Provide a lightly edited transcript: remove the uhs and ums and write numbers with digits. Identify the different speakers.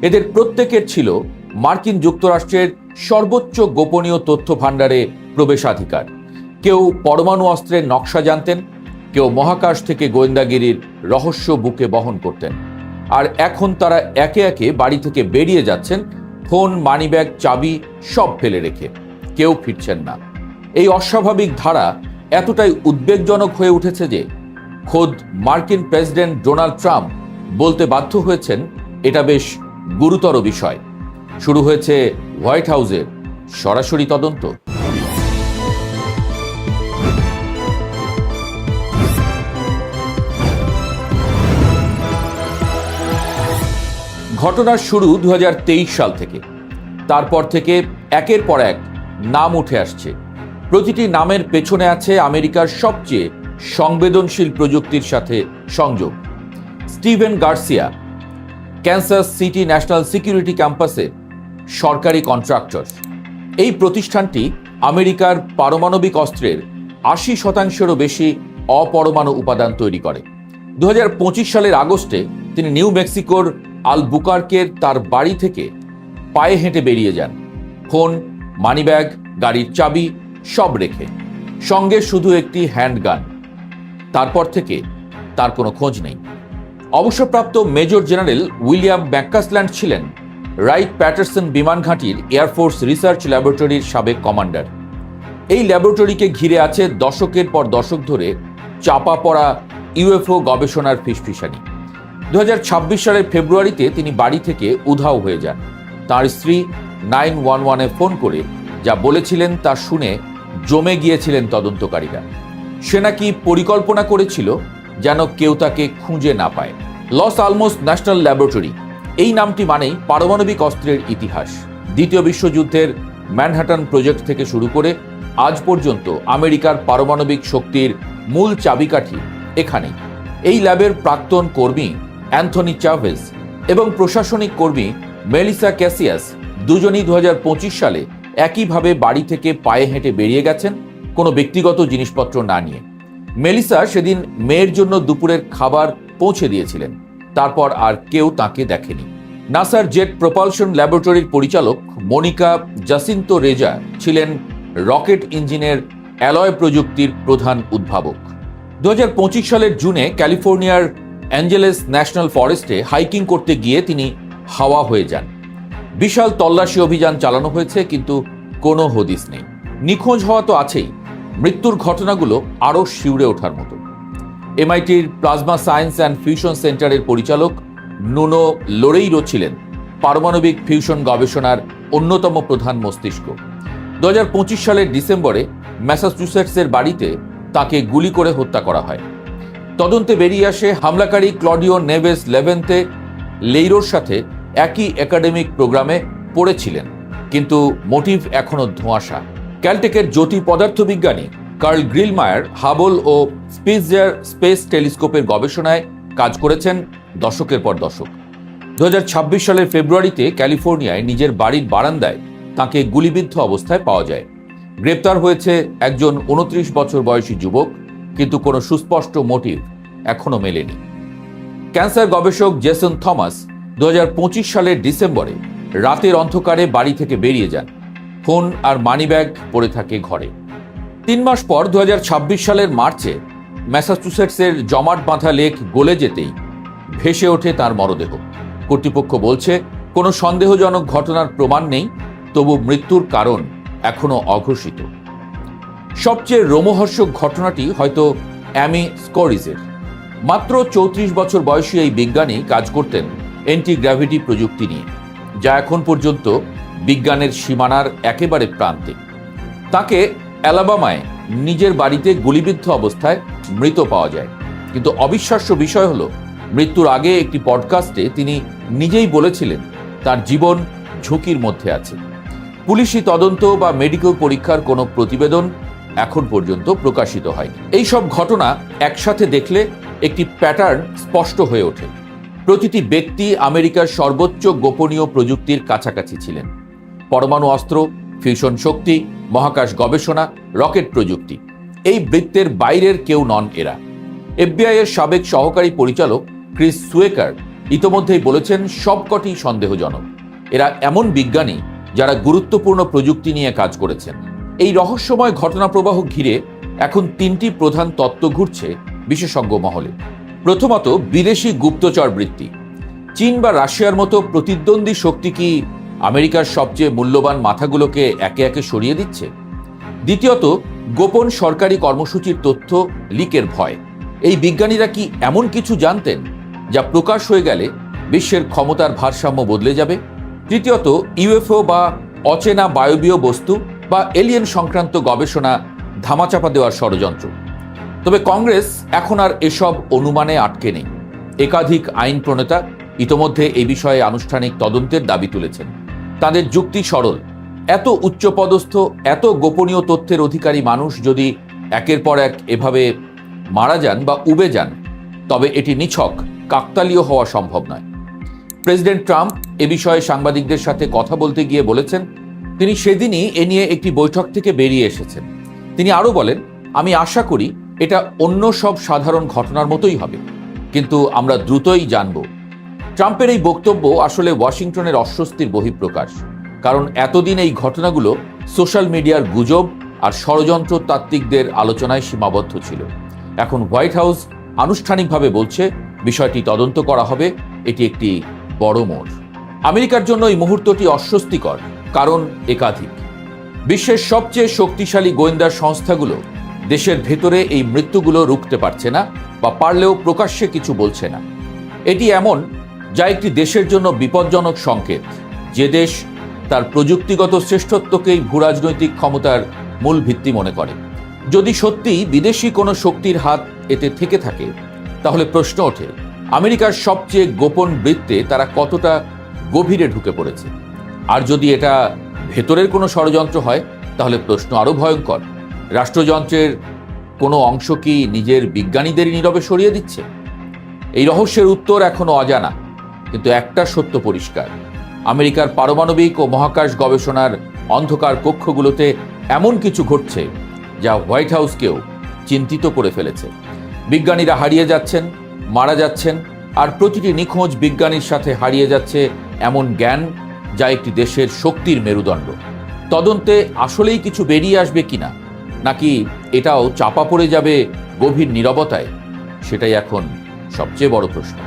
Speaker 1: এদের প্রত্যেকের ছিল মার্কিন যুক্তরাষ্ট্রের সর্বোচ্চ গোপনীয় তথ্য ভাণ্ডারে প্রবেশাধিকার। কেউ পরমাণু অস্ত্রের নকশা জানতেন, কেউ মহাকাশ থেকে গোয়েন্দাগিরির রহস্য বুকে বহন করতেন। আর এখন তারা একে একে বাড়ি থেকে বেরিয়ে যাচ্ছেন ফোন, মানিব্যাগ, চাবি সব ফেলে রেখে। কেউ ফিরছেন না। এই অস্বাভাবিক ধারা এতটাই উদ্বেগজনক হয়ে উঠেছে যে খোদ মার্কিন প্রেসিডেন্ট ডোনাল্ড ট্রাম্প বলতে বাধ্য হয়েছেন এটা বেশ গুরুতর বিষয়। শুরু হয়েছে হোয়াইট হাউসের সরাসরি তদন্ত। ঘটনার শুরু 2023 সাল থেকে। তারপর থেকে একের পর এক নাম উঠে আসছে। প্রতিটি নামের পেছনে আছে আমেরিকার সবচেয়ে সংবেদনশীল প্রযুক্তির সাথে সংযোগ। Steven Garcia, Kansas city national security ক্যাম্পাসের সরকারি কন্ট্রাক্টর। এই প্রতিষ্ঠানটি আমেরিকার পারমাণবিক অস্ত্রের 80%-এরও বেশি অপরমাণু উপাদান তৈরি করে। 2025 সালের আগস্টে তিনি নিউ মেক্সিকোর আলবুকার্কের তার বাড়ি থেকে পায়ে হেঁটে বেরিয়ে যান, ফোন, মানিব্যাগ, গাড়ির চাবি সব রেখে, সঙ্গে শুধু একটি হ্যান্ডগান। তারপর থেকে তার কোনো খোঁজ নেই। অবসরপ্রাপ্ত মেজর জেনারেল উইলিয়াম ম্যাককাসল্যান্ড ছিলেন রাইট প্যাটারসন বিমান ঘাঁটির এয়ারফোর্স রিসার্চ ল্যাবরেটরির সাবেক কমান্ডার। এই ল্যাবরেটরিকে ঘিরে আছে দশকের পর দশক ধরে চাপা পড়া ইউএফও গবেষণার ফিসফিসানি। 2026 সালের ফেব্রুয়ারিতে তিনি বাড়ি থেকে উধাও হয়ে যান। তার স্ত্রী 911-এ ফোন করে যা বলেছিলেন তা শুনে জমে গিয়েছিলেন তদন্তকারীরা। সে নাকি পরিকল্পনা করেছিল যেন কেউ তাকে খুঁজে না পায়। লস আলমোস ন্যাশনাল ল্যাবরেটরি, এই নামটি মানেই পারমাণবিক অস্ত্রের ইতিহাস। দ্বিতীয় বিশ্বযুদ্ধের ম্যানহাটন প্রজেক্ট থেকে শুরু করে আজ পর্যন্ত আমেরিকার পারমাণবিক শক্তির মূল চাবিকাঠি এখানেই। এই ল্যাবের প্রাক্তন কর্মী অ্যান্থনি চাভেজ এবং প্রশাসনিক কর্মী মেলিসা ক্যাসিয়াস দুজনই 2025 সালে একইভাবে বাড়ি থেকে পায়ে হেঁটে বেরিয়ে গেছেন, কোনো ব্যক্তিগত জিনিসপত্র না নিয়ে। মেলিসা সেদিন মেয়ের জন্য দুপুরের খাবার পৌঁছে দিয়েছিলেন। তারপর আর কেউ তাকে দেখেনি। নাসার জেট প্রপালশন ল্যাবরেটরির পরিচালক মনিকা জাসিন্তো রেজা ছিলেন রকেট ইঞ্জিনের অ্যালয় প্রযুক্তির প্রধান উদ্ভাবক। 2025 সালের জুনে ক্যালিফোর্নিয়ার অ্যাঞ্জেলেস ন্যাশনাল ফরেস্টে হাইকিং করতে গিয়ে তিনি হাওয়া হয়ে যান। বিশাল তল্লাশি অভিযান চালানো হয়েছে, কিন্তু কোনো হদিস নেই। নিখোঁজ হওয়া তো আছেই, মৃত্যুর ঘটনাগুলো আরও শিউরে ওঠার মতো। এমআইটির প্লাজমা সায়েন্স অ্যান্ড ফিউশন সেন্টারের পরিচালক নুনো লোরেইরো ছিলেন পারমাণবিক ফিউশন গবেষণার অন্যতম প্রধান মস্তিষ্ক। 2025 সালের ডিসেম্বরে ম্যাসাচুসেটসের বাড়িতে তাকে গুলি করে হত্যা করা হয়। তদন্তে বেরিয়ে আসে হামলাকারী ক্লডিও নেভেস লেভেন্তে লেইরোর সাথে একই একাডেমিক প্রোগ্রামে পড়েছিলেন, কিন্তু মোটিভ এখনো ধোঁয়াশা। ক্যালটেকের জ্যোতি পদার্থবিজ্ঞানী কার্ল গ্রিলমায়ার হাবল ও স্পিৎজার স্পেস টেলিস্কোপের গবেষণায় কাজ করেছেন দশকের পর দশক। 2026 সালের ফেব্রুয়ারিতে ক্যালিফোর্নিয়ায় নিজের বাড়ির বারান্দায় তাকে গুলিবিদ্ধ অবস্থায় পাওয়া যায়। গ্রেপ্তার হয়েছে একজন 29 বছর বয়সী যুবক, কিন্তু কোনো সুস্পষ্ট মোটিভ এখনো মেলেনি। ক্যান্সার গবেষক জেসন থমাস 2025 সালের ডিসেম্বরে রাতের অন্ধকারে বাড়ি থেকে বেরিয়ে যান। ফোন আর মানিব্যাগ পড়ে থাকে ঘরে। 3 মাস পর 2026 সালের মার্চে ম্যাসাচুসেটসের জমাট বাঁধা লেক গলে যেতেই ভেসে ওঠে তার মরদেহ। কর্তৃপক্ষ বলছে কোনো সন্দেহজনক ঘটনার প্রমাণ নেই, তবু মৃত্যুর কারণ এখনো অঘোষিত। সবচেয়ে রোমহর্ষক ঘটনাটি হয়তো অ্যামি স্কোরিজের। মাত্র 34 বছর বয়সী এই বিজ্ঞানী কাজ করতেন অ্যান্টি-গ্র্যাভিটি প্রযুক্তি নিয়ে, যা এখন পর্যন্ত বিজ্ঞানের সীমানার একেবারে প্রান্তে। তাকে অ্যালাবামায় নিজের বাড়িতে গুলিবিদ্ধ অবস্থায় মৃত পাওয়া যায়। কিন্তু অবিশ্বাস্য বিষয় হলো, মৃত্যুর আগে একটি পডকাস্টে তিনি নিজেই বলেছিলেন তার জীবন ঝুঁকির মধ্যে আছে। পুলিশি তদন্ত বা মেডিকেল পরীক্ষার কোনো প্রতিবেদন এখন পর্যন্ত প্রকাশিত হয়নি। এই সব ঘটনা একসাথে দেখলে একটি প্যাটার্ন স্পষ্ট হয়ে ওঠে। প্রতিটি ব্যক্তি আমেরিকার সর্বোচ্চ গোপনীয় প্রযুক্তির কাছাকাছি ছিলেন। পরমাণু অস্ত্র, ফিউশন শক্তি, মহাকাশ গবেষণা, রকেট প্রযুক্তি, এই বৃত্তের বাইরের কেউ নন এরা। এফবিআই এর সাবেক সহকারী পরিচালক ক্রিস সুয়েকার ইতোমধ্যেই বলেছেন সবকটি সন্দেহজনক। এরা এমন বিজ্ঞানী যারা গুরুত্বপূর্ণ প্রযুক্তি নিয়ে কাজ করেছেন। এই রহস্যময় ঘটনা প্রবাহ ঘিরে এখন তিনটি প্রধান তত্ত্ব ঘুরছে বিশেষজ্ঞ মহলে। প্রথমত, বিদেশি গুপ্তচর বৃত্তি। চীন বা রাশিয়ার মতো প্রতিদ্বন্দ্বী শক্তি কি আমেরিকার সবচেয়ে মূল্যবান মাথাগুলোকে একে একে সরিয়ে দিচ্ছে? দ্বিতীয়ত, গোপন সরকারি কর্মসূচির তথ্য লিকের ভয়। এই বিজ্ঞানীরা কি এমন কিছু জানতেন যা প্রকাশ হয়ে গেলে বিশ্বের ক্ষমতার ভারসাম্য বদলে যাবে? তৃতীয়ত, ইউএফও বা অচেনা বায়বীয় বস্তু বা এলিয়েন সংক্রান্ত গবেষণা ধামাচাপা দেওয়ার ষড়যন্ত্র। তবে কংগ্রেস এখন আর এসব অনুমানে আটকে নেই। একাধিক আইন প্রণেতা ইতোমধ্যে এই বিষয়ে আনুষ্ঠানিক তদন্তের দাবি তুলেছেন। তাদের যুক্তি সরল। এত উচ্চপদস্থ, এত গোপনীয় তথ্যের অধিকারী মানুষ যদি একের পর এক এভাবে মারা যান বা উবে যান, তবে এটি নিছক কাকতালীয় হওয়া সম্ভব নয়। প্রেসিডেন্ট ট্রাম্প এ বিষয়ে সাংবাদিকদের সাথে কথা বলতে গিয়ে বলেছেন তিনি সেদিনই এ নিয়ে একটি বৈঠক থেকে বেরিয়ে এসেছেন। তিনি আরও বলেন, আমি আশা করি এটা অন্য সব সাধারণ ঘটনার মতোই হবে, কিন্তু আমরা দ্রুতই জানব। ট্রাম্পের এই বক্তব্য আসলে ওয়াশিংটনের অস্বস্তির বহিঃপ্রকাশ। কারণ এতদিন এই ঘটনাগুলো সোশ্যাল মিডিয়ার গুজব আর ষড়যন্ত্র তাত্ত্বিকদের আলোচনায় সীমাবদ্ধ ছিল। এখন হোয়াইট হাউস আনুষ্ঠানিকভাবে বলছে বিষয়টি তদন্ত করা হবে। এটি একটি বড় মোড়। আমেরিকার জন্য এই মুহূর্তটি অস্বস্তিকর, কারণ একাধিক। বিশ্বের সবচেয়ে শক্তিশালী গোয়েন্দা সংস্থাগুলো দেশের ভেতরে এই মৃত্যুগুলো রুখতে পারছে না, বা পারলেও প্রকাশ্যে কিছু বলছে না। এটি এমন যা একটি দেশের জন্য বিপজ্জনক সংকেত, যে দেশ তার প্রযুক্তিগত শ্রেষ্ঠত্বকেই ভূরাজনৈতিক ক্ষমতার মূল ভিত্তি মনে করে। যদি সত্যিই বিদেশি কোনো শক্তির হাত এতে থেকে থাকে, তাহলে প্রশ্ন ওঠে আমেরিকার সবচেয়ে গোপন বৃত্তে তারা কতটা গভীরে ঢুকে পড়েছে। আর যদি এটা ভেতরের কোনো ষড়যন্ত্র হয়, তাহলে প্রশ্ন আরও ভয়ঙ্কর। রাষ্ট্রযন্ত্রের কোনো অংশ কি নিজের বিজ্ঞানীদের নীরবে সরিয়ে দিচ্ছে? এই রহস্যের উত্তর এখনো অজানা, কিন্তু একটা সত্য পরিষ্কার: আমেরিকার পারমাণবিক ও মহাকাশ গবেষণার অন্ধকার কক্ষগুলোতে এমন কিছু ঘটছে যা হোয়াইট হাউসকেও চিন্তিত করে ফেলেছে। বিজ্ঞানীরা হারিয়ে যাচ্ছেন, মারা যাচ্ছেন, আর প্রতিটি নিখোঁজ বিজ্ঞানীর সাথে হারিয়ে যাচ্ছে এমন জ্ঞান যা একটি দেশের শক্তির মেরুদণ্ড। তদন্তে আসলেই কিছু বেরিয়ে আসবে কিনা, নাকি এটাও চাপা পড়ে যাবে গভীর নীরবতায়, সেটাই এখন সবচেয়ে বড় প্রশ্ন।